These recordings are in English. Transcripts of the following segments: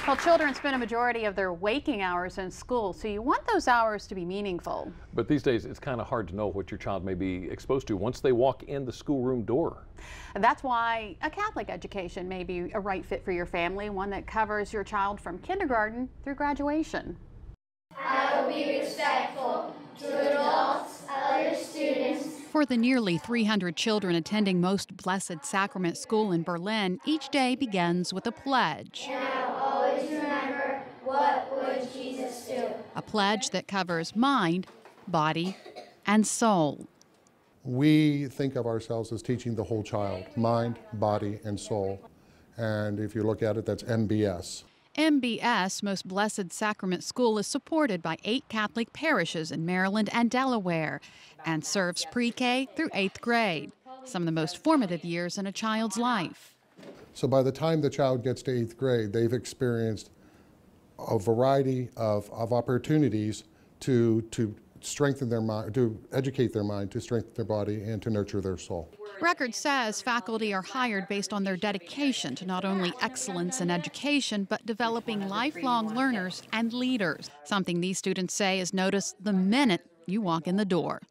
Well, children spend a majority of their waking hours in school, so you want those hours to be meaningful. But these days, it's kind of hard to know what your child may be exposed to once they walk in the schoolroom door. And that's why a Catholic education may be a right fit for your family, one that covers your child from kindergarten through graduation. I will be respectful to adults, other students. For the nearly 300 children attending Mostblessedsacrament School in Berlin, each day begins with a pledge. And I will always remember, what would Jesus do? A pledge that covers mind, body, and soul. We think of ourselves as teaching the whole child, mind, body, and soul. And if you look at it, that's MBS. MBS, Mostblessedsacrament School, is supported by 8 Catholic parishes in Maryland and Delaware and serves pre-K through 8th grade, some of the most formative years in a child's life. So by the time the child gets to 8th grade, they've experienced a variety of opportunities to strengthen their mind, to educate their mind, to strengthen their body, and to nurture their soul. Record says faculty are hired based on their dedication to not only excellence in education, but developing lifelong learners and leaders, something these students say is noticed the minute you walk in the door.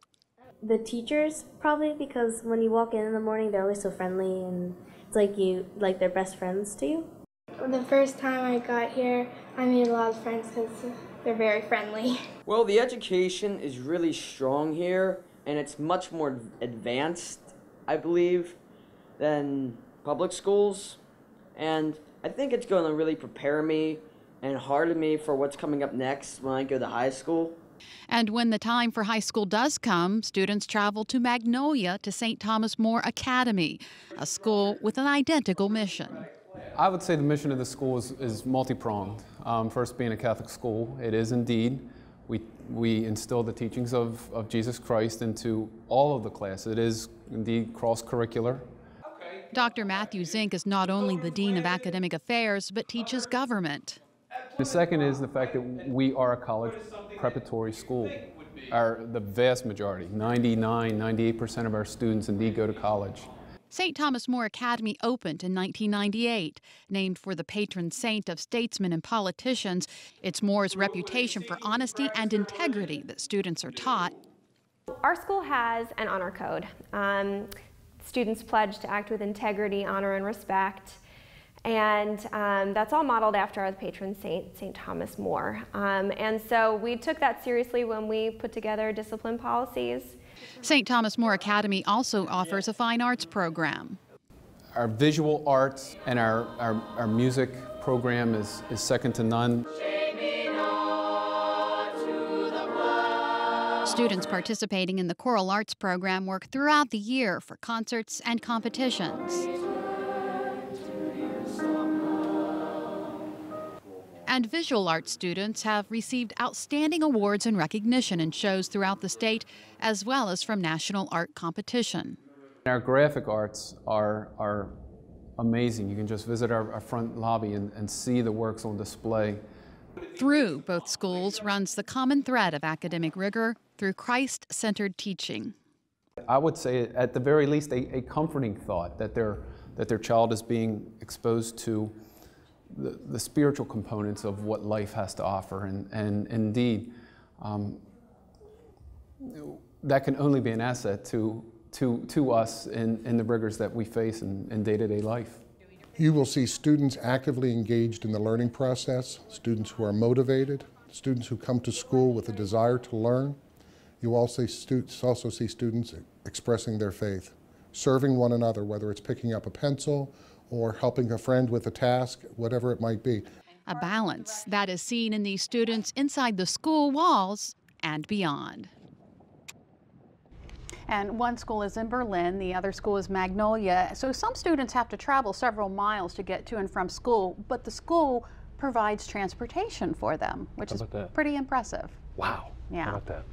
The teachers, probably, because when you walk in the morning, they're always so friendly, and it's like they're best friends to you. The first time I got here, I made a lot of friends because they're very friendly. Well, the education is really strong here, and it's much more advanced, I believe, than public schools. And I think it's going to really prepare me and harden me for what's coming up next when I go to high school. And when the time for high school does come, students travel to Magnolia to St. Thomas More Academy, a school with an identical mission. I would say the mission of the school is multi-pronged. First, being a Catholic school, it is indeed. We instill the teachings of Jesus Christ into all of the classes. It is indeed cross-curricular. Dr. Matthew Zink is not only the Dean of Academic Affairs, but teaches government. The second is the fact that we are a college preparatory school. The vast majority, 98% of our students indeed go to college. St. Thomas More Academy opened in 1998. Named for the patron saint of statesmen and politicians, it's More's reputation for honesty and integrity that students are taught. Our school has an honor code. Students pledge to act with integrity, honor, and respect. And that's all modeled after our patron saint, St. Thomas More. And so we took that seriously when we put together discipline policies. St. Thomas More Academy also offers a fine arts program. Our visual arts and our music program is second to none. Students participating in the choral arts program work throughout the year for concerts and competitions. And visual arts students have received outstanding awards and recognition in shows throughout the state, as well as from national art competition. Our graphic arts are amazing. You can just visit our front lobby and see the works on display. Through both schools runs the common thread of academic rigor through Christ-centered teaching. I would say, at the very least, a comforting thought that their child is being exposed to the spiritual components of what life has to offer, and indeed, that can only be an asset to us in the rigors that we face in day-to-day life. You will see students actively engaged in the learning process, students who are motivated, students who come to school with a desire to learn. You also see students expressing their faith, serving one another, whether it's picking up a pencil or helping a friend with a task, whatever it might be. A balance that is seen in these students inside the school walls and beyond. And one school is in Berlin, the other school is Magnolia. So some students have to travel several miles to get to and from school, but the school provides transportation for them, which is pretty impressive. Wow. Yeah. How about that?